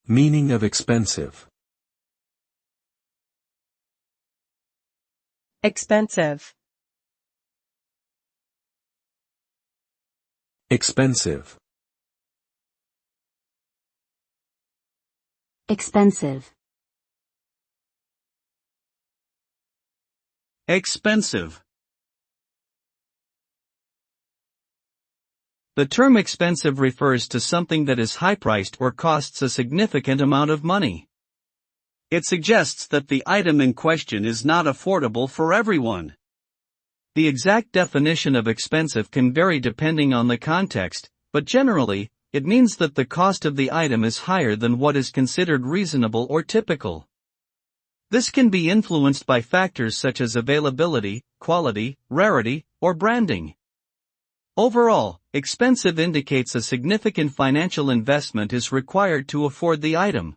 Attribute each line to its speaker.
Speaker 1: Meaning of expensive.
Speaker 2: Expensive.
Speaker 1: Expensive.
Speaker 3: Expensive.
Speaker 4: Expensive. The term expensive refers to something that is high-priced or costs a significant amount of money. It suggests that the item in question is not affordable for everyone. The exact definition of expensive can vary depending on the context, but generally, it means that the cost of the item is higher than what is considered reasonable or typical. This can be influenced by factors such as availability, quality, rarity, or branding. Overall, expensive indicates a significant financial investment is required to afford the item.